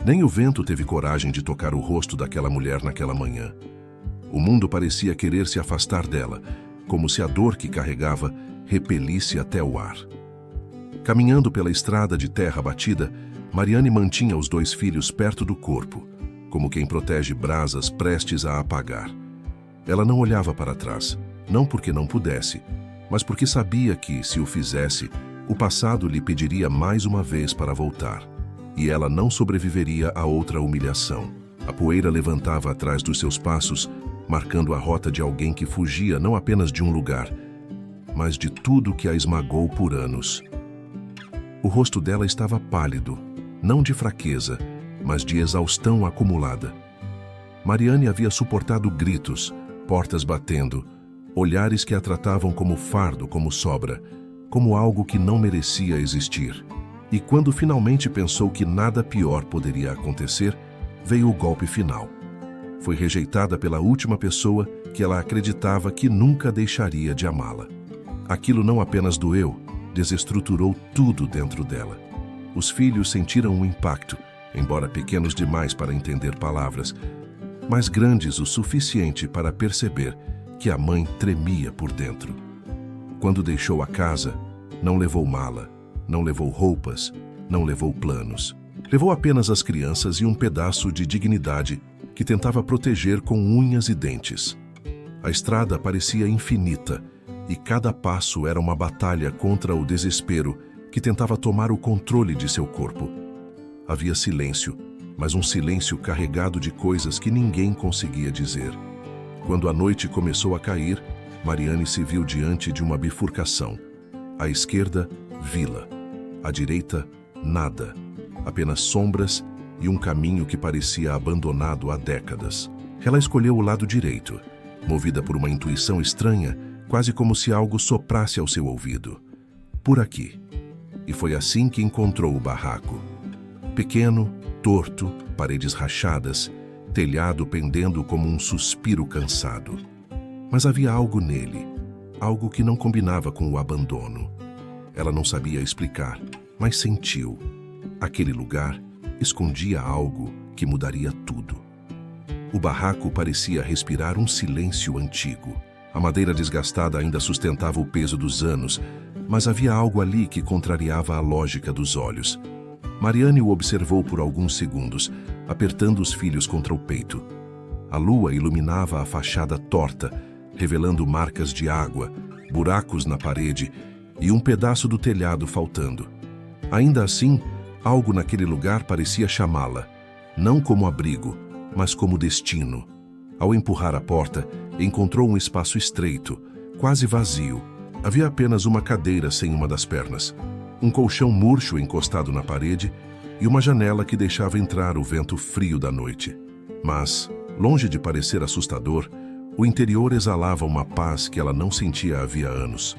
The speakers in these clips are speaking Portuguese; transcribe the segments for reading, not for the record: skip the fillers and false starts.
Nem o vento teve coragem de tocar o rosto daquela mulher naquela manhã. O mundo parecia querer se afastar dela, como se a dor que carregava repelisse até o ar. Caminhando pela estrada de terra batida, Mariane mantinha os 2 filhos perto do corpo, como quem protege brasas prestes a apagar. Ela não olhava para trás, não porque não pudesse, mas porque sabia que, se o fizesse, o passado lhe pediria mais uma vez para voltar, e ela não sobreviveria a outra humilhação. A poeira levantava atrás dos seus passos, marcando a rota de alguém que fugia não apenas de um lugar, mas de tudo que a esmagou por anos. O rosto dela estava pálido, não de fraqueza, mas de exaustão acumulada. Mariane havia suportado gritos, portas batendo, olhares que a tratavam como fardo, como sobra, como algo que não merecia existir. E quando finalmente pensou que nada pior poderia acontecer, veio o golpe final. Foi rejeitada pela última pessoa que ela acreditava que nunca deixaria de amá-la. Aquilo não apenas doeu, desestruturou tudo dentro dela. Os filhos sentiram um impacto, embora pequenos demais para entender palavras, mas grandes o suficiente para perceber que a mãe tremia por dentro. Quando deixou a casa, não levou mala, não levou roupas, não levou planos. Levou apenas as crianças e um pedaço de dignidade que tentava proteger com unhas e dentes. A estrada parecia infinita e cada passo era uma batalha contra o desespero que tentava tomar o controle de seu corpo. Havia silêncio, mas um silêncio carregado de coisas que ninguém conseguia dizer. Quando a noite começou a cair, Mariane se viu diante de uma bifurcação. À esquerda, vila. À direita, nada. Apenas sombras e um caminho que parecia abandonado há décadas. Ela escolheu o lado direito, movida por uma intuição estranha, quase como se algo soprasse ao seu ouvido. Por aqui. E foi assim que encontrou o barraco. Pequeno, torto, paredes rachadas, telhado pendendo como um suspiro cansado. Mas havia algo nele, algo que não combinava com o abandono. Ela não sabia explicar, mas sentiu. Aquele lugar escondia algo que mudaria tudo. O barraco parecia respirar um silêncio antigo. A madeira desgastada ainda sustentava o peso dos anos, mas havia algo ali que contrariava a lógica dos olhos. Mariane o observou por alguns segundos, apertando os filhos contra o peito. A lua iluminava a fachada torta, revelando marcas de água, buracos na parede e um pedaço do telhado faltando. Ainda assim, algo naquele lugar parecia chamá-la, não como abrigo, mas como destino. Ao empurrar a porta, encontrou um espaço estreito, quase vazio. Havia apenas uma cadeira sem uma das pernas, um colchão murcho encostado na parede e uma janela que deixava entrar o vento frio da noite. Mas, longe de parecer assustador, o interior exalava uma paz que ela não sentia havia anos.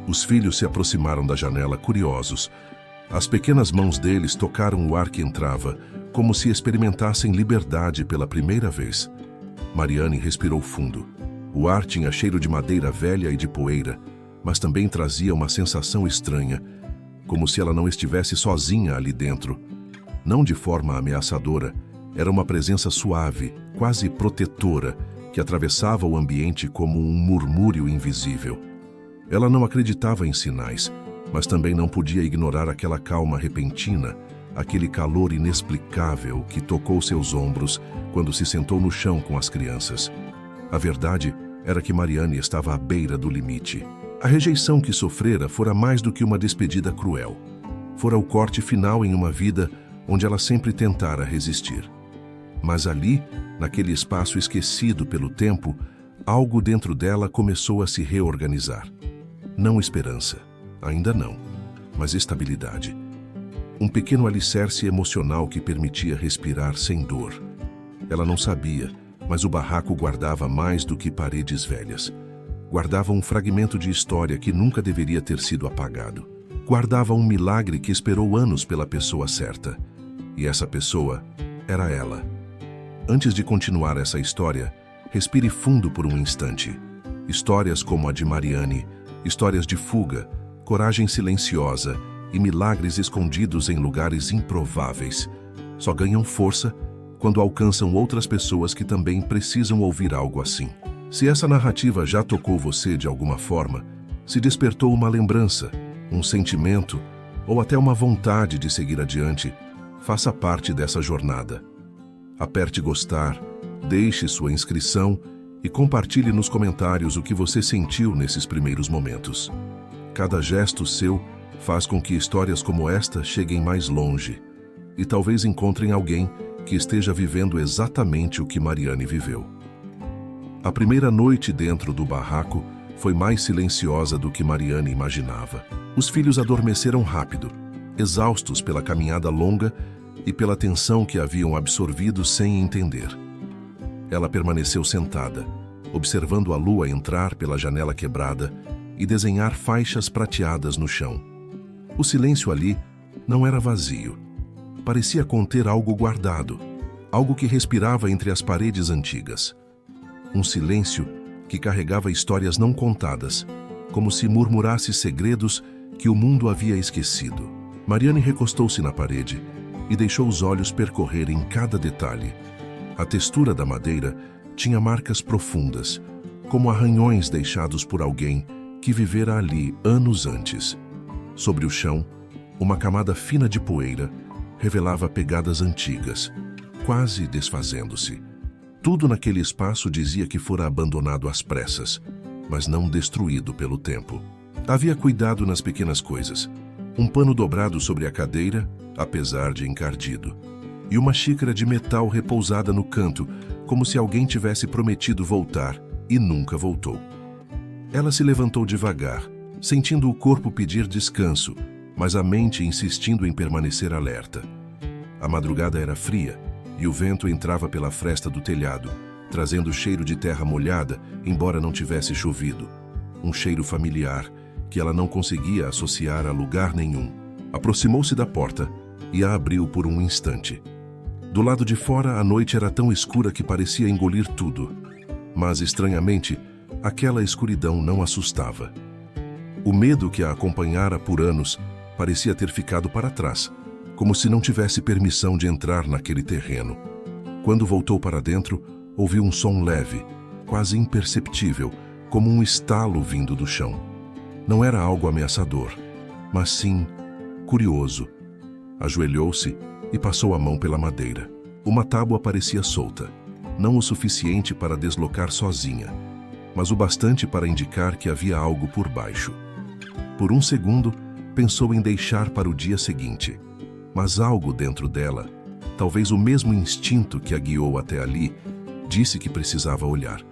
Os filhos se aproximaram da janela curiosos. As pequenas mãos deles tocaram o ar que entrava, como se experimentassem liberdade pela primeira vez. Mariane respirou fundo. O ar tinha cheiro de madeira velha e de poeira, mas também trazia uma sensação estranha, como se ela não estivesse sozinha ali dentro. Não de forma ameaçadora, era uma presença suave, quase protetora, que atravessava o ambiente como um murmúrio invisível. Ela não acreditava em sinais, mas também não podia ignorar aquela calma repentina, aquele calor inexplicável que tocou seus ombros quando se sentou no chão com as crianças. A verdade era que Mariane estava à beira do limite. A rejeição que sofrera fora mais do que uma despedida cruel. Fora o corte final em uma vida onde ela sempre tentara resistir. Mas ali, naquele espaço esquecido pelo tempo, algo dentro dela começou a se reorganizar. Não esperança, ainda não, mas estabilidade. Um pequeno alicerce emocional que permitia respirar sem dor. Ela não sabia, mas o barraco guardava mais do que paredes velhas. Guardava um fragmento de história que nunca deveria ter sido apagado. Guardava um milagre que esperou anos pela pessoa certa. E essa pessoa era ela. Antes de continuar essa história, respire fundo por um instante. Histórias como a de Mariane, histórias de fuga, coragem silenciosa e milagres escondidos em lugares improváveis. só ganham força quando alcançam outras pessoas que também precisam ouvir algo assim. Se essa narrativa já tocou você de alguma forma, se despertou uma lembrança, um sentimento ou até uma vontade de seguir adiante, faça parte dessa jornada. Aperte gostar, deixe sua inscrição e compartilhe nos comentários o que você sentiu nesses primeiros momentos. Cada gesto seu faz com que histórias como esta cheguem mais longe e talvez encontrem alguém que esteja vivendo exatamente o que Mariane viveu. A primeira noite dentro do barraco foi mais silenciosa do que Mariane imaginava. Os filhos adormeceram rápido, exaustos pela caminhada longa e pela tensão que haviam absorvido sem entender. Ela permaneceu sentada, observando a lua entrar pela janela quebrada e desenhar faixas prateadas no chão. O silêncio ali não era vazio. Parecia conter algo guardado, algo que respirava entre as paredes antigas. Um silêncio que carregava histórias não contadas, como se murmurasse segredos que o mundo havia esquecido. Mariane recostou-se na parede e deixou os olhos percorrerem cada detalhe. A textura da madeira tinha marcas profundas, como arranhões deixados por alguém que vivera ali anos antes. Sobre o chão, uma camada fina de poeira revelava pegadas antigas, quase desfazendo-se. Tudo naquele espaço dizia que fora abandonado às pressas, mas não destruído pelo tempo. Havia cuidado nas pequenas coisas. Um pano dobrado sobre a cadeira, apesar de encardido, e uma xícara de metal repousada no canto, como se alguém tivesse prometido voltar e nunca voltou. Ela se levantou devagar, sentindo o corpo pedir descanso, mas a mente insistindo em permanecer alerta. A madrugada era fria e o vento entrava pela fresta do telhado, trazendo cheiro de terra molhada, embora não tivesse chovido. Um cheiro familiar que ela não conseguia associar a lugar nenhum. Aproximou-se da porta e a abriu por um instante. Do lado de fora, a noite era tão escura que parecia engolir tudo. Mas, estranhamente, aquela escuridão não assustava. O medo que a acompanhara por anos parecia ter ficado para trás, como se não tivesse permissão de entrar naquele terreno. Quando voltou para dentro, ouviu um som leve, quase imperceptível, como um estalo vindo do chão. Não era algo ameaçador, mas sim curioso. Ajoelhou-se e passou a mão pela madeira. Uma tábua parecia solta, não o suficiente para deslocar sozinha, mas o bastante para indicar que havia algo por baixo. Por um segundo, pensou em deixar para o dia seguinte, mas algo dentro dela, talvez o mesmo instinto que a guiou até ali, disse que precisava olhar.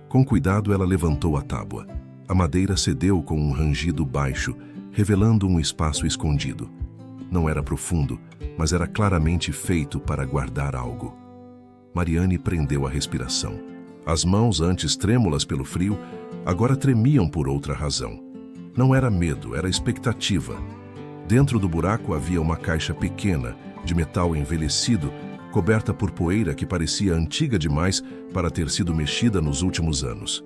Com cuidado, ela levantou a tábua. A madeira cedeu com um rangido baixo, revelando um espaço escondido. Não era profundo, mas era claramente feito para guardar algo. Mariane prendeu a respiração. As mãos, antes trêmulas pelo frio, agora tremiam por outra razão. Não era medo, era expectativa. Dentro do buraco havia uma caixa pequena, de metal envelhecido, coberta por poeira que parecia antiga demais para ter sido mexida nos últimos anos.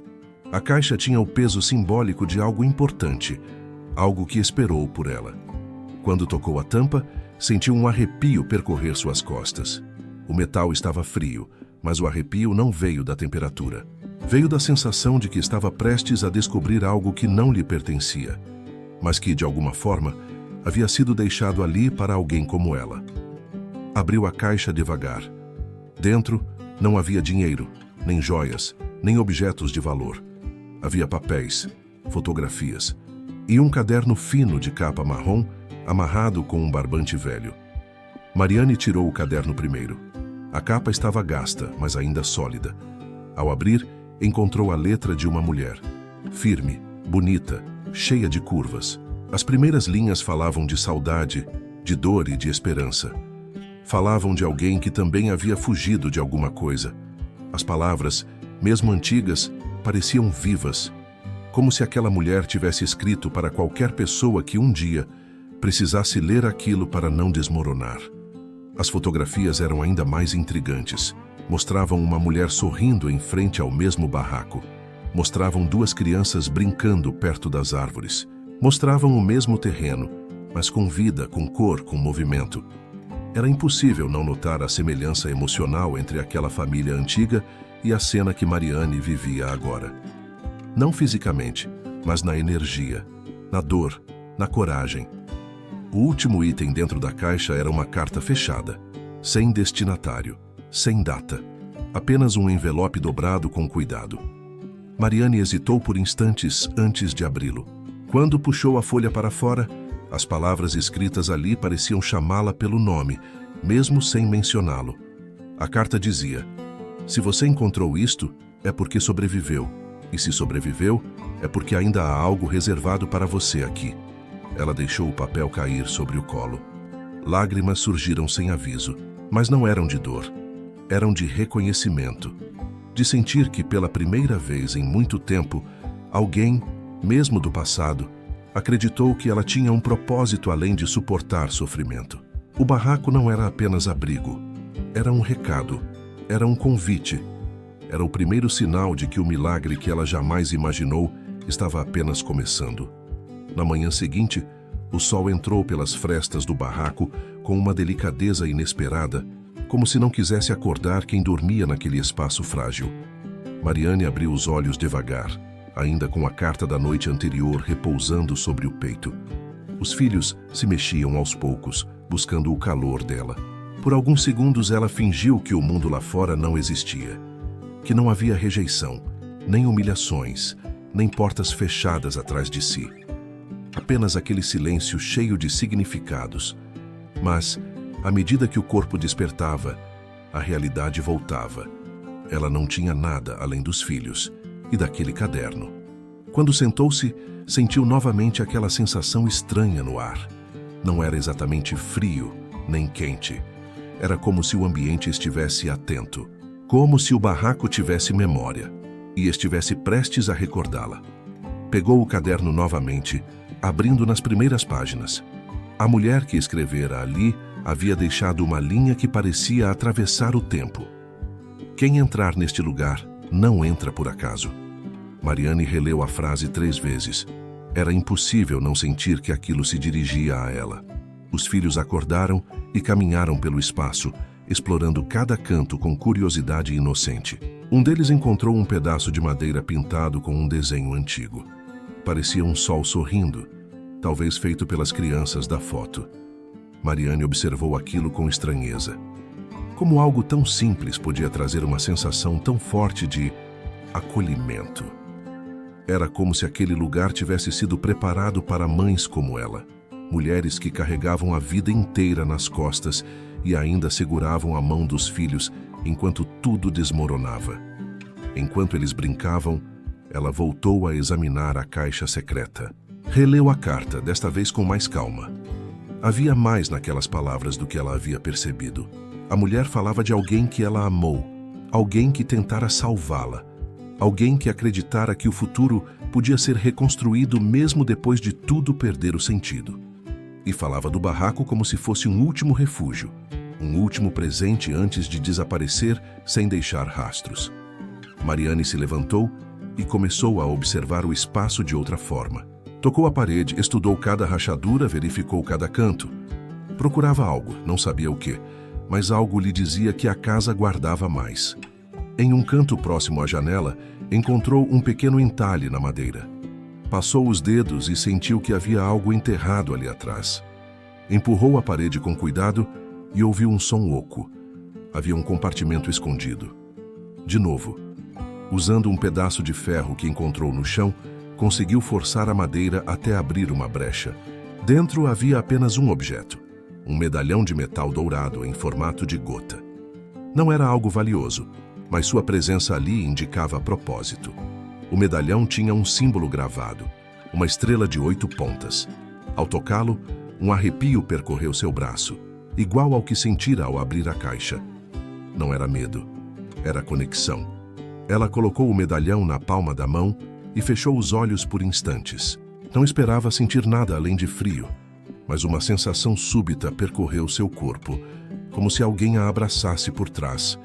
A caixa tinha o peso simbólico de algo importante, algo que esperou por ela. Quando tocou a tampa, sentiu um arrepio percorrer suas costas. O metal estava frio, mas o arrepio não veio da temperatura. Veio da sensação de que estava prestes a descobrir algo que não lhe pertencia, mas que, de alguma forma, havia sido deixado ali para alguém como ela. Abriu a caixa devagar. Dentro não havia dinheiro, nem joias, nem objetos de valor. Havia papéis, fotografias e um caderno fino de capa marrom amarrado com um barbante velho. Mariane tirou o caderno primeiro. A capa estava gasta, mas ainda sólida. Ao abrir, encontrou a letra de uma mulher. Firme, bonita, cheia de curvas. As primeiras linhas falavam de saudade, de dor e de esperança. Falavam de alguém que também havia fugido de alguma coisa. As palavras, mesmo antigas, pareciam vivas, como se aquela mulher tivesse escrito para qualquer pessoa que um dia precisasse ler aquilo para não desmoronar. As fotografias eram ainda mais intrigantes. Mostravam uma mulher sorrindo em frente ao mesmo barraco. Mostravam duas crianças brincando perto das árvores. Mostravam o mesmo terreno, mas com vida, com cor, com movimento. Era impossível não notar a semelhança emocional entre aquela família antiga e a cena que Mariane vivia agora. Não fisicamente, mas na energia, na dor, na coragem. O último item dentro da caixa era uma carta fechada, sem destinatário, sem data, apenas um envelope dobrado com cuidado. Mariane hesitou por instantes antes de abri-lo. Quando puxou a folha para fora, as palavras escritas ali pareciam chamá-la pelo nome, mesmo sem mencioná-lo. A carta dizia: "Se você encontrou isto, é porque sobreviveu. E se sobreviveu, é porque ainda há algo reservado para você aqui." Ela deixou o papel cair sobre o colo. Lágrimas surgiram sem aviso, mas não eram de dor. Eram de reconhecimento. De sentir que, pela primeira vez em muito tempo, alguém, mesmo do passado, acreditou que ela tinha um propósito além de suportar sofrimento. O barraco não era apenas abrigo. Era um recado. Era um convite. Era o primeiro sinal de que o milagre que ela jamais imaginou estava apenas começando. Na manhã seguinte, o sol entrou pelas frestas do barraco com uma delicadeza inesperada, como se não quisesse acordar quem dormia naquele espaço frágil. Mariane abriu os olhos devagar, ainda com a carta da noite anterior repousando sobre o peito. Os filhos se mexiam aos poucos, buscando o calor dela. Por alguns segundos ela fingiu que o mundo lá fora não existia, que não havia rejeição, nem humilhações, nem portas fechadas atrás de si. Apenas aquele silêncio cheio de significados. Mas, à medida que o corpo despertava, a realidade voltava. Ela não tinha nada além dos filhos e daquele caderno. Quando sentou-se, sentiu novamente aquela sensação estranha no ar. Não era exatamente frio, nem quente. Era como se o ambiente estivesse atento, como se o barraco tivesse memória e estivesse prestes a recordá-la. Pegou o caderno novamente, abrindo nas primeiras páginas. A mulher que escrevera ali havia deixado uma linha que parecia atravessar o tempo. Quem entrar neste lugar não entra por acaso. Mariane releu a frase 3 vezes. Era impossível não sentir que aquilo se dirigia a ela. Os filhos acordaram e caminharam pelo espaço, explorando cada canto com curiosidade inocente. Um deles encontrou um pedaço de madeira pintado com um desenho antigo. Parecia um sol sorrindo, talvez feito pelas crianças da foto. Mariane observou aquilo com estranheza. Como algo tão simples podia trazer uma sensação tão forte de acolhimento? Era como se aquele lugar tivesse sido preparado para mães como ela, mulheres que carregavam a vida inteira nas costas e ainda seguravam a mão dos filhos enquanto tudo desmoronava. Enquanto eles brincavam, ela voltou a examinar a caixa secreta. Releu a carta, desta vez com mais calma. Havia mais naquelas palavras do que ela havia percebido. A mulher falava de alguém que ela amou, alguém que tentara salvá-la, alguém que acreditara que o futuro podia ser reconstruído mesmo depois de tudo perder o sentido. E falava do barraco como se fosse um último refúgio, um último presente antes de desaparecer sem deixar rastros. Mariane se levantou e começou a observar o espaço de outra forma. Tocou a parede, estudou cada rachadura, verificou cada canto. Procurava algo, não sabia o quê, mas algo lhe dizia que a casa guardava mais. Em um canto próximo à janela, encontrou um pequeno entalhe na madeira. Passou os dedos e sentiu que havia algo enterrado ali atrás. Empurrou a parede com cuidado e ouviu um som oco. Havia um compartimento escondido. De novo, usando um pedaço de ferro que encontrou no chão, conseguiu forçar a madeira até abrir uma brecha. Dentro havia apenas um objeto, um medalhão de metal dourado em formato de gota. Não era algo valioso, mas sua presença ali indicava propósito. O medalhão tinha um símbolo gravado, uma estrela de 8 pontas. Ao tocá-lo, um arrepio percorreu seu braço, igual ao que sentira ao abrir a caixa. Não era medo, era conexão. Ela colocou o medalhão na palma da mão e fechou os olhos por instantes. Não esperava sentir nada além de frio, mas uma sensação súbita percorreu seu corpo, como se alguém a abraçasse por trás.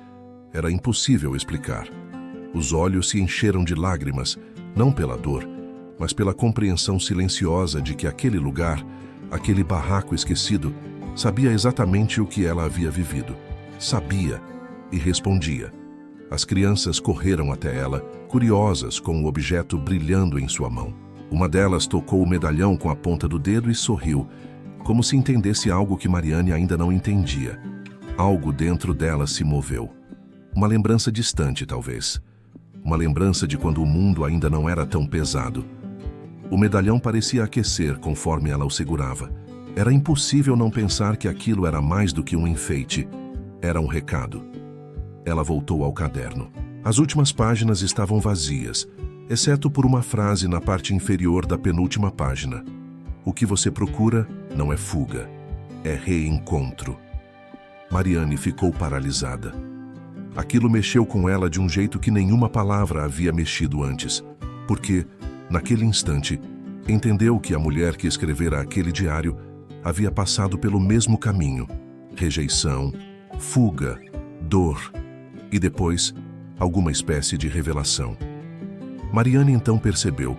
Era impossível explicar. Os olhos se encheram de lágrimas, não pela dor, mas pela compreensão silenciosa de que aquele lugar, aquele barraco esquecido, Sabia exatamente o que ela havia vivido. Sabia e respondia. As crianças correram até ela, curiosas com o objeto brilhando em sua mão. Uma delas tocou o medalhão com a ponta do dedo e sorriu, como se entendesse algo que Mariane ainda não entendia. Algo dentro dela se moveu. Uma lembrança distante, talvez. Uma lembrança de quando o mundo ainda não era tão pesado. O medalhão parecia aquecer conforme ela o segurava. Era impossível não pensar que aquilo era mais do que um enfeite. Era um recado. Ela voltou ao caderno. As últimas páginas estavam vazias, exceto por uma frase na parte inferior da penúltima página. O que você procura não é fuga, é reencontro. Mariane ficou paralisada. Aquilo mexeu com ela de um jeito que nenhuma palavra havia mexido antes, porque, naquele instante, entendeu que a mulher que escrevera aquele diário havia passado pelo mesmo caminho: rejeição, fuga, dor e depois alguma espécie de revelação. Mariane então percebeu.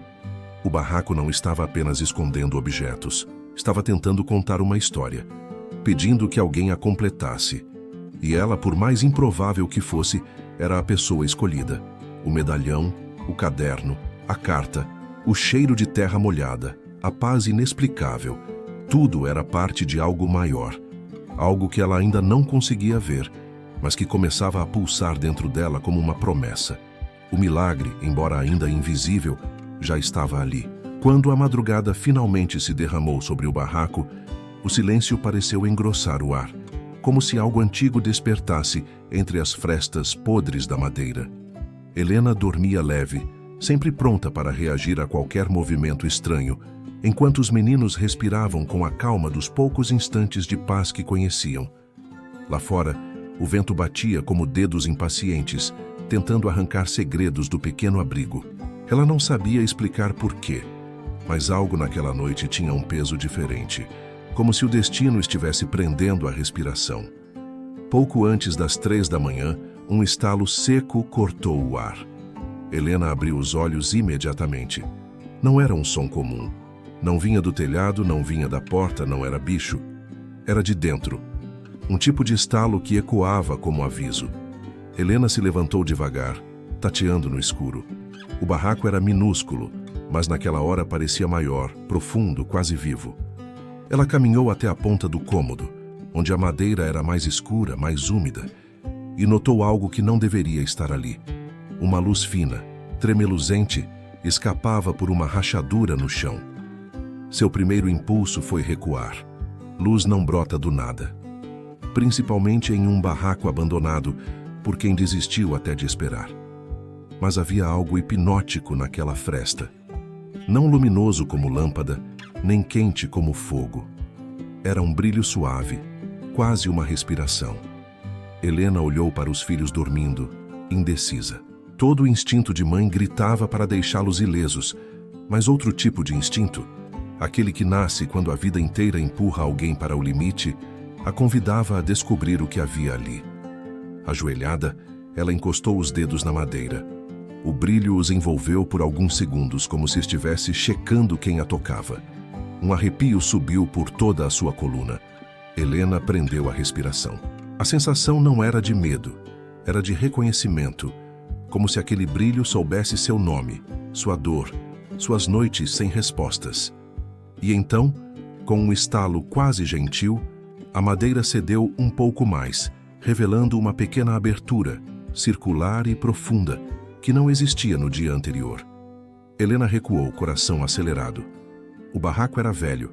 O barraco não estava apenas escondendo objetos, estava tentando contar uma história, pedindo que alguém a completasse. E ela, por mais improvável que fosse, era a pessoa escolhida. O medalhão, o caderno, a carta, o cheiro de terra molhada, a paz inexplicável, tudo era parte de algo maior, algo que ela ainda não conseguia ver, mas que começava a pulsar dentro dela como uma promessa. O milagre, embora ainda invisível, já estava ali. Quando a madrugada finalmente se derramou sobre o barraco, o silêncio pareceu engrossar o ar, como se algo antigo despertasse entre as frestas podres da madeira. Helena dormia leve, sempre pronta para reagir a qualquer movimento estranho, enquanto os meninos respiravam com a calma dos poucos instantes de paz que conheciam. Lá fora, o vento batia como dedos impacientes, tentando arrancar segredos do pequeno abrigo. Ela não sabia explicar porquê, mas algo naquela noite tinha um peso diferente, como se o destino estivesse prendendo a respiração. Pouco antes das 3 da manhã, um estalo seco cortou o ar. Helena abriu os olhos imediatamente. Não era um som comum. Não vinha do telhado, não vinha da porta, não era bicho. Era de dentro. Um tipo de estalo que ecoava como aviso. Helena se levantou devagar, tateando no escuro. O barraco era minúsculo, mas naquela hora parecia maior, profundo, quase vivo. Ela caminhou até a ponta do cômodo, onde a madeira era mais escura, mais úmida, e notou algo que não deveria estar ali. Uma luz fina, tremeluzente, escapava por uma rachadura no chão. Seu primeiro impulso foi recuar. Luz não brota do nada. Principalmente em um barraco abandonado por quem desistiu até de esperar. Mas havia algo hipnótico naquela fresta. Não luminoso como lâmpada, nem quente como fogo. Era um brilho suave, quase uma respiração. Helena olhou para os filhos dormindo, indecisa. Todo o instinto de mãe gritava para deixá-los ilesos, mas outro tipo de instinto, aquele que nasce quando a vida inteira empurra alguém para o limite, a convidava a descobrir o que havia ali. Ajoelhada, ela encostou os dedos na madeira. O brilho os envolveu por alguns segundos, como se estivesse checando quem a tocava. Um arrepio subiu por toda a sua coluna. Helena prendeu a respiração. A sensação não era de medo, era de reconhecimento, como se aquele brilho soubesse seu nome, sua dor, suas noites sem respostas. E então, com um estalo quase gentil, a madeira cedeu um pouco mais, revelando uma pequena abertura, circular e profunda, que não existia no dia anterior. Helena recuou, coração acelerado. O barraco era velho,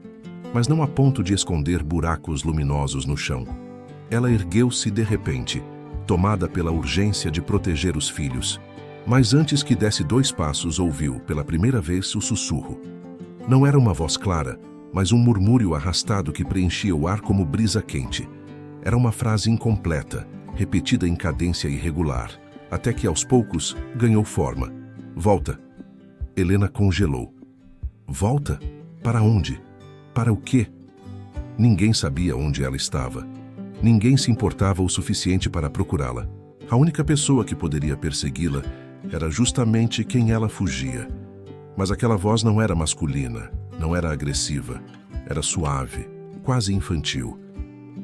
mas não a ponto de esconder buracos luminosos no chão. Ela ergueu-se de repente, tomada pela urgência de proteger os filhos. Mas antes que desse 2 passos, ouviu, pela primeira vez, o sussurro. Não era uma voz clara, mas um murmúrio arrastado que preenchia o ar como brisa quente. Era uma frase incompleta, repetida em cadência irregular, até que, aos poucos, ganhou forma. Volta. Helena congelou. Volta? Para onde? Para o quê? Ninguém sabia onde ela estava. Ninguém se importava o suficiente para procurá-la. A única pessoa que poderia persegui-la era justamente quem ela fugia. Mas aquela voz não era masculina, não era agressiva. Era suave, quase infantil.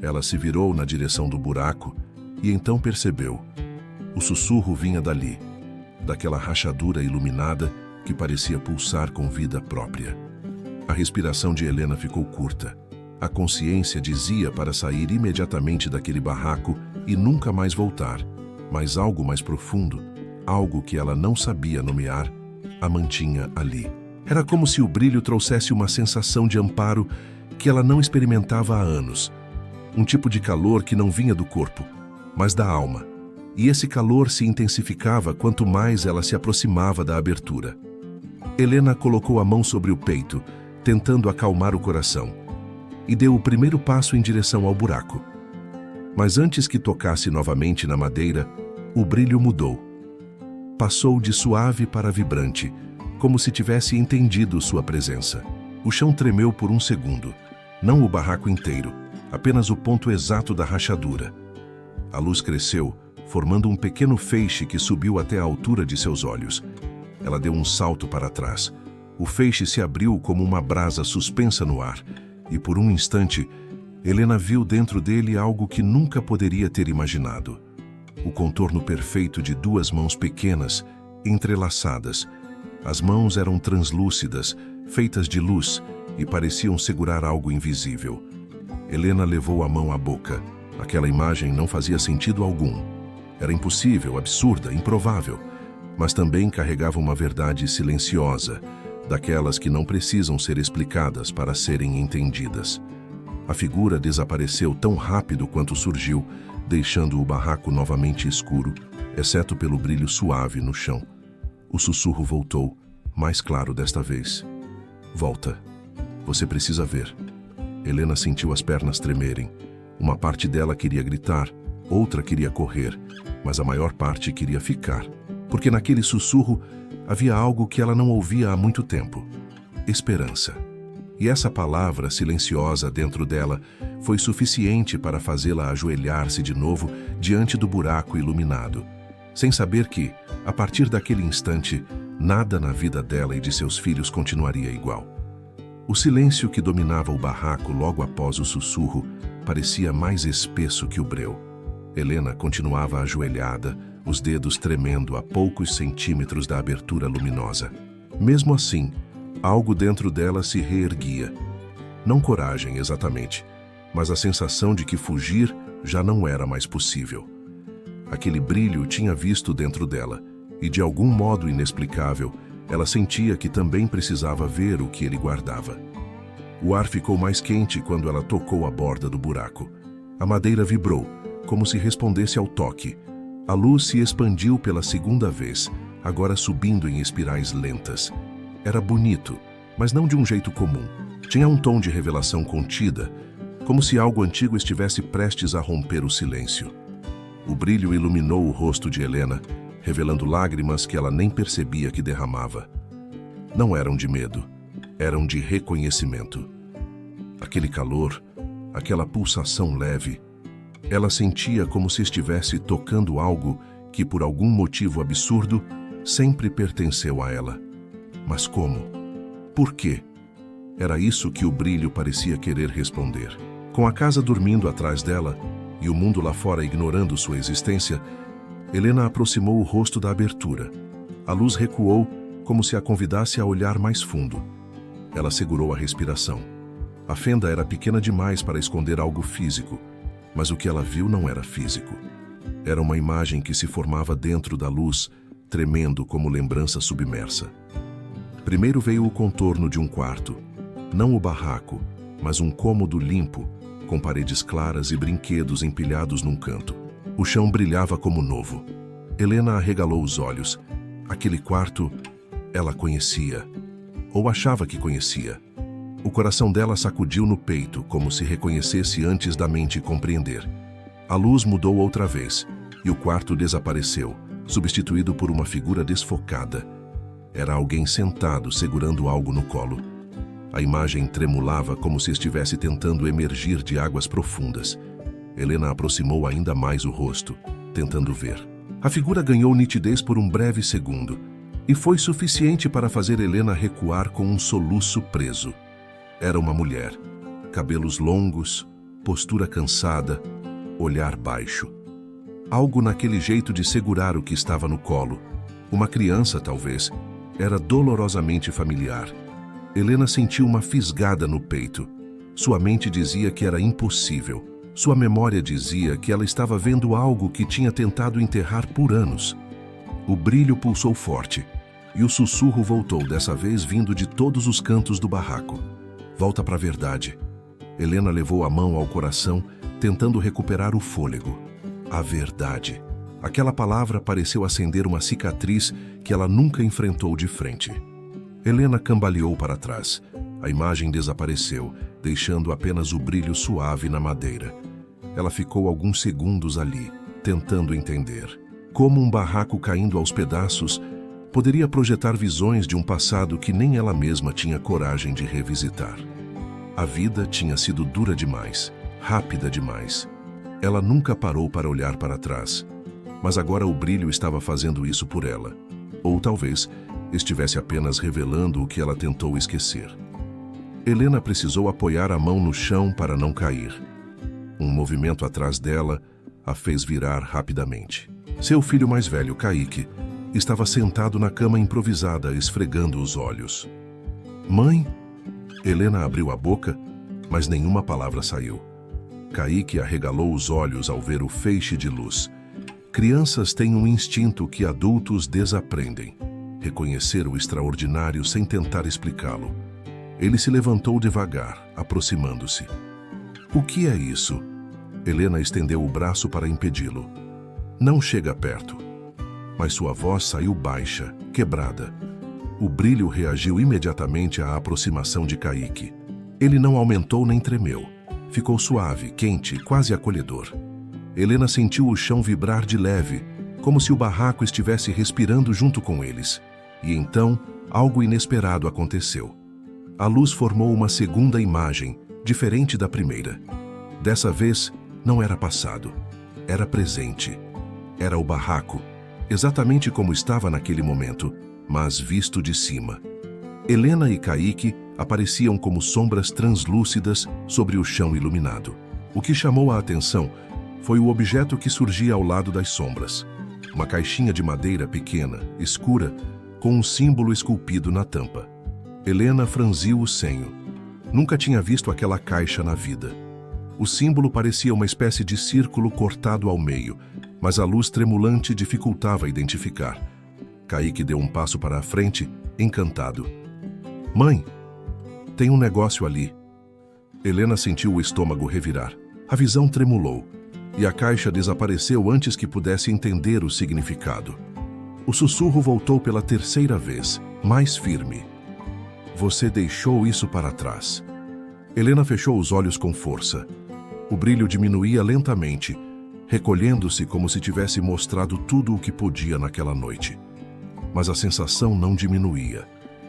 Ela se virou na direção do buraco e então percebeu. O sussurro vinha dali, daquela rachadura iluminada que parecia pulsar com vida própria. A respiração de Helena ficou curta. A consciência dizia para sair imediatamente daquele barraco e nunca mais voltar. Mas algo mais profundo, algo que ela não sabia nomear, a mantinha ali. Era como se o brilho trouxesse uma sensação de amparo que ela não experimentava há anos. Um tipo de calor que não vinha do corpo, mas da alma. E esse calor se intensificava quanto mais ela se aproximava da abertura. Helena colocou a mão sobre o peito, tentando acalmar o coração, e deu o primeiro passo em direção ao buraco. Mas antes que tocasse novamente na madeira, o brilho mudou. Passou de suave para vibrante, como se tivesse entendido sua presença. O chão tremeu por um segundo, não o barraco inteiro, apenas o ponto exato da rachadura. A luz cresceu, formando um pequeno feixe que subiu até a altura de seus olhos. Ela deu um salto para trás. O feixe se abriu como uma brasa suspensa no ar, e por um instante, Helena viu dentro dele algo que nunca poderia ter imaginado. O contorno perfeito de duas mãos pequenas, entrelaçadas. As mãos eram translúcidas, feitas de luz, e pareciam segurar algo invisível. Helena levou a mão à boca. Aquela imagem não fazia sentido algum. Era impossível, absurda, improvável, mas também carregava uma verdade silenciosa, daquelas que não precisam ser explicadas para serem entendidas. A figura desapareceu tão rápido quanto surgiu, deixando o barraco novamente escuro, exceto pelo brilho suave no chão. O sussurro voltou, mais claro desta vez. Volta. Você precisa ver. Helena sentiu as pernas tremerem. Uma parte dela queria gritar, outra queria correr, mas a maior parte queria ficar, porque naquele sussurro havia algo que ela não ouvia há muito tempo: esperança. E essa palavra silenciosa dentro dela foi suficiente para fazê-la ajoelhar-se de novo diante do buraco iluminado, sem saber que, a partir daquele instante, nada na vida dela e de seus filhos continuaria igual. O silêncio que dominava o barraco logo após o sussurro parecia mais espesso que o breu. Helena continuava ajoelhada, os dedos tremendo a poucos centímetros da abertura luminosa. Mesmo assim, algo dentro dela se reerguia. Não coragem, exatamente, mas a sensação de que fugir já não era mais possível. Aquele brilho tinha visto dentro dela, e de algum modo inexplicável, ela sentia que também precisava ver o que ele guardava. O ar ficou mais quente quando ela tocou a borda do buraco. A madeira vibrou, como se respondesse ao toque. A luz se expandiu pela segunda vez, agora subindo em espirais lentas. Era bonito, mas não de um jeito comum. Tinha um tom de revelação contida, como se algo antigo estivesse prestes a romper o silêncio. O brilho iluminou o rosto de Helena, revelando lágrimas que ela nem percebia que derramava. Não eram de medo, eram de reconhecimento. Aquele calor, aquela pulsação leve, ela sentia como se estivesse tocando algo que, por algum motivo absurdo, sempre pertenceu a ela. Mas como? Por quê? Era isso que o brilho parecia querer responder. Com a casa dormindo atrás dela e o mundo lá fora ignorando sua existência, Helena aproximou o rosto da abertura. A luz recuou, como se a convidasse a olhar mais fundo. Ela segurou a respiração. A fenda era pequena demais para esconder algo físico, mas o que ela viu não era físico. Era uma imagem que se formava dentro da luz, tremendo como lembrança submersa. Primeiro veio o contorno de um quarto, não o barraco, mas um cômodo limpo, com paredes claras e brinquedos empilhados num canto. O chão brilhava como novo. Helena arregalou os olhos. Aquele quarto, ela conhecia, ou achava que conhecia. O coração dela sacudiu no peito, como se reconhecesse antes da mente compreender. A luz mudou outra vez, e o quarto desapareceu, substituído por uma figura desfocada. Era alguém sentado, segurando algo no colo. A imagem tremulava como se estivesse tentando emergir de águas profundas. Helena aproximou ainda mais o rosto, tentando ver. A figura ganhou nitidez por um breve segundo, e foi suficiente para fazer Helena recuar com um soluço preso. Era uma mulher. Cabelos longos, postura cansada, olhar baixo. Algo naquele jeito de segurar o que estava no colo. Uma criança, talvez. Era dolorosamente familiar. Helena sentiu uma fisgada no peito. Sua mente dizia que era impossível. Sua memória dizia que ela estava vendo algo que tinha tentado enterrar por anos. O brilho pulsou forte, e o sussurro voltou, dessa vez vindo de todos os cantos do barraco. Volta para a verdade. Helena levou a mão ao coração, tentando recuperar o fôlego. A verdade. Aquela palavra pareceu acender uma cicatriz que ela nunca enfrentou de frente. Helena cambaleou para trás. A imagem desapareceu, deixando apenas o brilho suave na madeira. Ela ficou alguns segundos ali, tentando entender. Como um barraco caindo aos pedaços poderia projetar visões de um passado que nem ela mesma tinha coragem de revisitar. A vida tinha sido dura demais, rápida demais. Ela nunca parou para olhar para trás, mas agora o brilho estava fazendo isso por ela. Ou talvez estivesse apenas revelando o que ela tentou esquecer. Helena precisou apoiar a mão no chão para não cair. Um movimento atrás dela a fez virar rapidamente. Seu filho mais velho, Kaique, estava sentado na cama improvisada, esfregando os olhos. Mãe? Helena abriu a boca, mas nenhuma palavra saiu. Kaique arregalou os olhos ao ver o feixe de luz. Crianças têm um instinto que adultos desaprendem. Reconhecer o extraordinário sem tentar explicá-lo. Ele se levantou devagar, aproximando-se. O que é isso? Helena estendeu o braço para impedi-lo. Não chega perto. Mas sua voz saiu baixa, quebrada. O brilho reagiu imediatamente à aproximação de Kaique. Ele não aumentou nem tremeu. Ficou suave, quente, quase acolhedor. Helena sentiu o chão vibrar de leve, como se o barraco estivesse respirando junto com eles. E então, algo inesperado aconteceu. A luz formou uma segunda imagem, diferente da primeira. Dessa vez, não era passado. Era presente. Era o barraco, exatamente como estava naquele momento, mas visto de cima. Helena e Kaique apareciam como sombras translúcidas sobre o chão iluminado. O que chamou a atenção foi o objeto que surgia ao lado das sombras. Uma caixinha de madeira pequena, escura, com um símbolo esculpido na tampa. Helena franziu o senho. Nunca tinha visto aquela caixa na vida. O símbolo parecia uma espécie de círculo cortado ao meio, mas a luz tremulante dificultava identificar. Kaique deu um passo para a frente, encantado. Mãe, tem um negócio ali. Helena sentiu o estômago revirar. A visão tremulou, e a caixa desapareceu antes que pudesse entender o significado. O sussurro voltou pela terceira vez, mais firme. Você deixou isso para trás. Helena fechou os olhos com força. O brilho diminuía lentamente, recolhendo-se como se tivesse mostrado tudo o que podia naquela noite. Mas a sensação não diminuía.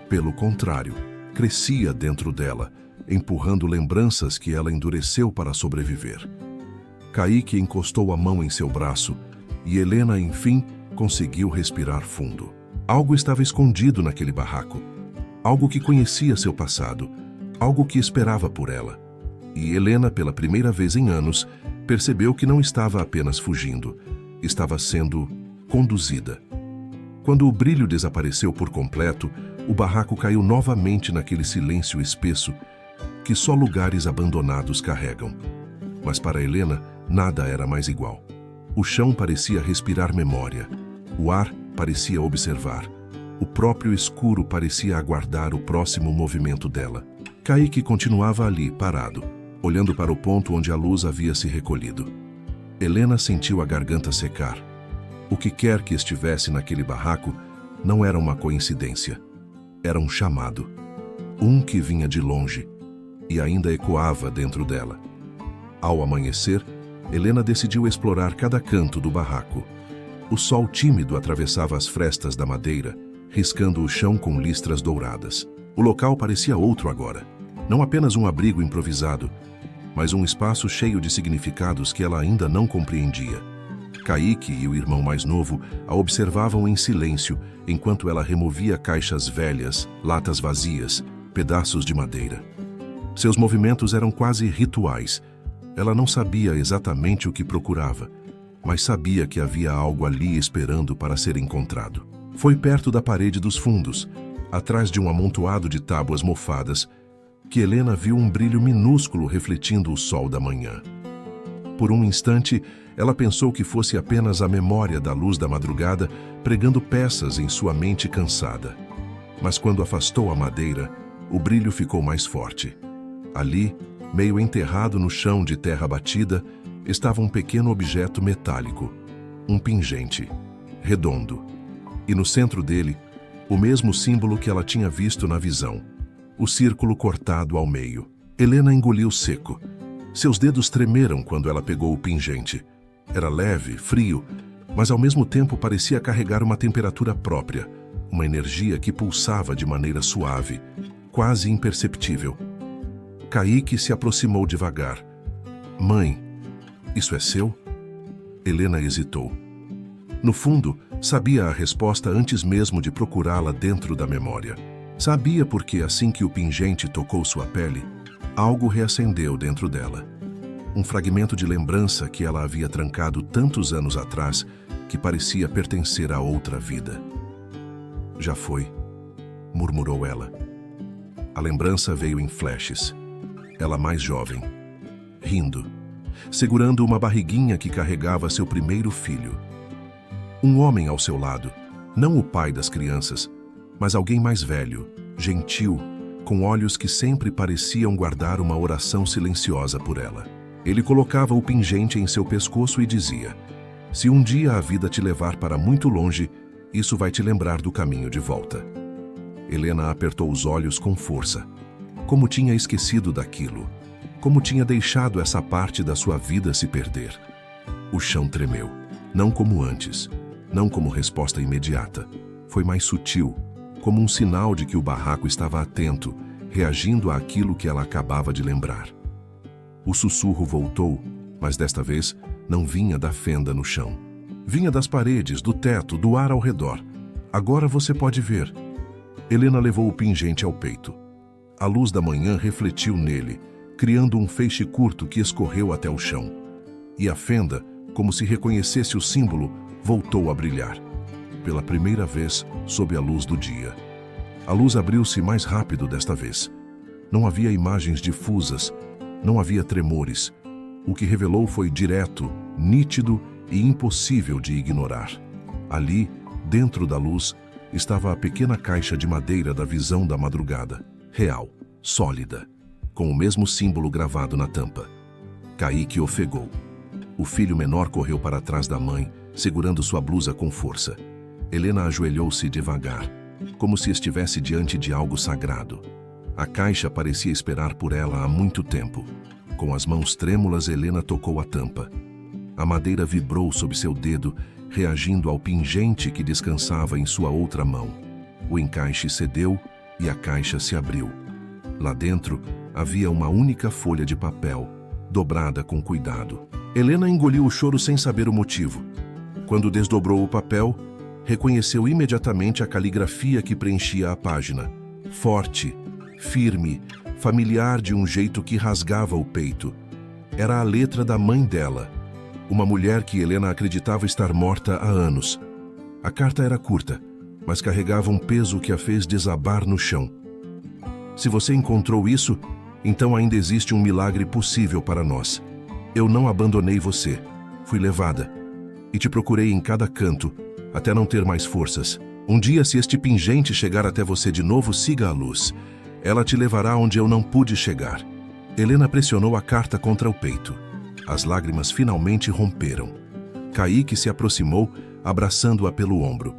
Pelo contrário, crescia dentro dela, empurrando lembranças que ela endureceu para sobreviver. Kaique encostou a mão em seu braço e Helena, enfim, conseguiu respirar fundo. Algo estava escondido naquele barraco. Algo que conhecia seu passado. Algo que esperava por ela. E Helena, pela primeira vez em anos, percebeu que não estava apenas fugindo. Estava sendo conduzida. Quando o brilho desapareceu por completo, o barraco caiu novamente naquele silêncio espesso que só lugares abandonados carregam. Mas para Helena, nada era mais igual. O chão parecia respirar memória. O ar parecia observar. O próprio escuro parecia aguardar o próximo movimento dela. Kaique continuava ali, parado, olhando para o ponto onde a luz havia se recolhido. Helena sentiu a garganta secar. O que quer que estivesse naquele barraco não era uma coincidência. Era um chamado. Um que vinha de longe e ainda ecoava dentro dela. Ao amanhecer, Helena decidiu explorar cada canto do barraco. O sol tímido atravessava as frestas da madeira, riscando o chão com listras douradas. O local parecia outro agora. Não apenas um abrigo improvisado, mas um espaço cheio de significados que ela ainda não compreendia. Kaique e o irmão mais novo a observavam em silêncio enquanto ela removia caixas velhas, latas vazias, pedaços de madeira. Seus movimentos eram quase rituais, Ela não sabia exatamente o que procurava, mas sabia que havia algo ali esperando para ser encontrado. Foi perto da parede dos fundos, atrás de um amontoado de tábuas mofadas, que Helena viu um brilho minúsculo refletindo o sol da manhã. Por um instante, ela pensou que fosse apenas a memória da luz da madrugada pregando peças em sua mente cansada. Mas quando afastou a madeira, o brilho ficou mais forte. Ali, meio enterrado no chão de terra batida, estava um pequeno objeto metálico, um pingente, redondo. E no centro dele, o mesmo símbolo que ela tinha visto na visão, o círculo cortado ao meio. Helena engoliu seco. Seus dedos tremeram quando ela pegou o pingente. Era leve, frio, mas ao mesmo tempo parecia carregar uma temperatura própria, uma energia que pulsava de maneira suave, quase imperceptível. Kaique se aproximou devagar. Mãe, isso é seu? Helena hesitou. No fundo, sabia a resposta antes mesmo de procurá-la dentro da memória. Sabia porque assim que o pingente tocou sua pele, algo reacendeu dentro dela. Um fragmento de lembrança que ela havia trancado tantos anos atrás que parecia pertencer a outra vida. Já foi, murmurou ela. A lembrança veio em flashes. Ela mais jovem, rindo, segurando uma barriguinha que carregava seu primeiro filho. Um homem ao seu lado, não o pai das crianças, mas alguém mais velho, gentil, com olhos que sempre pareciam guardar uma oração silenciosa por ela. Ele colocava o pingente em seu pescoço e dizia: se um dia a vida te levar para muito longe, isso vai te lembrar do caminho de volta. Helena apertou os olhos com força. Como tinha esquecido daquilo, como tinha deixado essa parte da sua vida se perder. O chão tremeu, não como antes, não como resposta imediata. Foi mais sutil, como um sinal de que o barraco estava atento, reagindo àquilo que ela acabava de lembrar. O sussurro voltou, mas desta vez não vinha da fenda no chão. Vinha das paredes, do teto, do ar ao redor. Agora você pode ver. Helena levou o pingente ao peito. A luz da manhã refletiu nele, criando um feixe curto que escorreu até o chão. E a fenda, como se reconhecesse o símbolo, voltou a brilhar. Pela primeira vez, sob a luz do dia. A luz abriu-se mais rápido desta vez. Não havia imagens difusas, não havia tremores. O que revelou foi direto, nítido e impossível de ignorar. Ali, dentro da luz, estava a pequena caixa de madeira da visão da madrugada. Real, sólida, com o mesmo símbolo gravado na tampa. Kaique ofegou. O filho menor correu para trás da mãe, segurando sua blusa com força. Helena ajoelhou-se devagar, como se estivesse diante de algo sagrado. A caixa parecia esperar por ela há muito tempo. Com as mãos trêmulas, Helena tocou a tampa. A madeira vibrou sob seu dedo, reagindo ao pingente que descansava em sua outra mão. O encaixe cedeu e a caixa se abriu. Lá dentro havia uma única folha de papel, dobrada com cuidado. Helena engoliu o choro sem saber o motivo. Quando desdobrou o papel, reconheceu imediatamente a caligrafia que preenchia a página. Forte, firme, familiar de um jeito que rasgava o peito. Era a letra da mãe dela, uma mulher que Helena acreditava estar morta há anos. A carta era curta, mas carregava um peso que a fez desabar no chão. Se você encontrou isso, então ainda existe um milagre possível para nós. Eu não abandonei você. Fui levada. E te procurei em cada canto, até não ter mais forças. Um dia, se este pingente chegar até você de novo, siga a luz. Ela te levará onde eu não pude chegar. Helena pressionou a carta contra o peito. As lágrimas finalmente romperam. Kaique se aproximou, abraçando-a pelo ombro.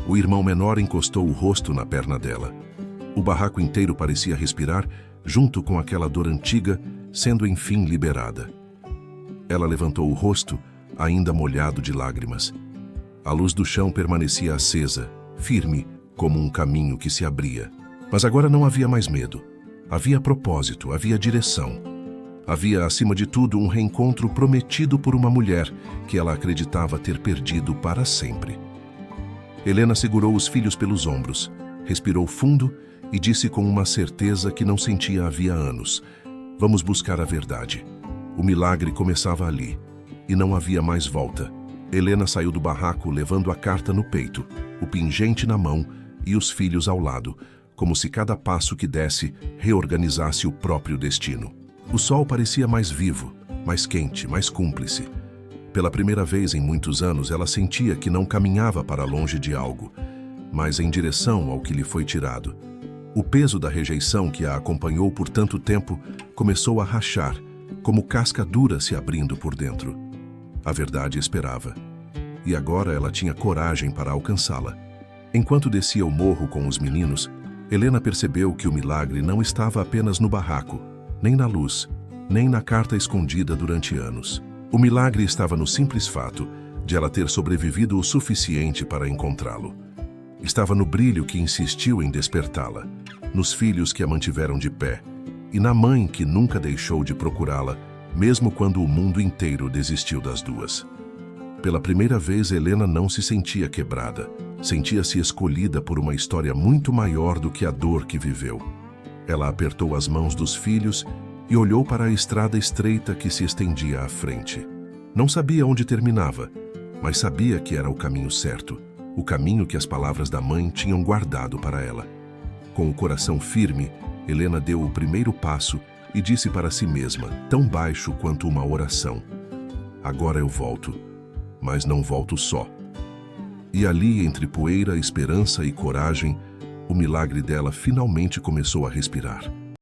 O irmão menor encostou o rosto na perna dela. O barraco inteiro parecia respirar, junto com aquela dor antiga, sendo enfim liberada. Ela levantou o rosto, ainda molhado de lágrimas. A luz do chão permanecia acesa, firme, como um caminho que se abria. Mas agora não havia mais medo. Havia propósito, havia direção. Havia, acima de tudo, um reencontro prometido por uma mulher que ela acreditava ter perdido para sempre. Helena segurou os filhos pelos ombros, respirou fundo e disse com uma certeza que não sentia havia anos: vamos buscar a verdade. O milagre começava ali, e não havia mais volta. Helena saiu do barraco levando a carta no peito, o pingente na mão e os filhos ao lado, como se cada passo que desse reorganizasse o próprio destino. O sol parecia mais vivo, mais quente, mais cúmplice. Pela primeira vez em muitos anos, ela sentia que não caminhava para longe de algo, mas em direção ao que lhe foi tirado. O peso da rejeição que a acompanhou por tanto tempo começou a rachar, como casca dura se abrindo por dentro. A verdade esperava. E agora ela tinha coragem para alcançá-la. Enquanto descia o morro com os meninos, Helena percebeu que o milagre não estava apenas no barraco, nem na luz, nem na carta escondida durante anos. O milagre estava no simples fato de ela ter sobrevivido o suficiente para encontrá-lo. Estava no brilho que insistiu em despertá-la, nos filhos que a mantiveram de pé, e na mãe que nunca deixou de procurá-la, mesmo quando o mundo inteiro desistiu das duas. Pela primeira vez, Helena não se sentia quebrada. Sentia-se escolhida por uma história muito maior do que a dor que viveu. Ela apertou as mãos dos filhos e olhou para a estrada estreita que se estendia à frente. Não sabia onde terminava, mas sabia que era o caminho certo, o caminho que as palavras da mãe tinham guardado para ela. Com o coração firme, Helena deu o primeiro passo e disse para si mesma, tão baixo quanto uma oração: agora eu volto, mas não volto só. E ali, entre poeira, esperança e coragem, o milagre dela finalmente começou a respirar.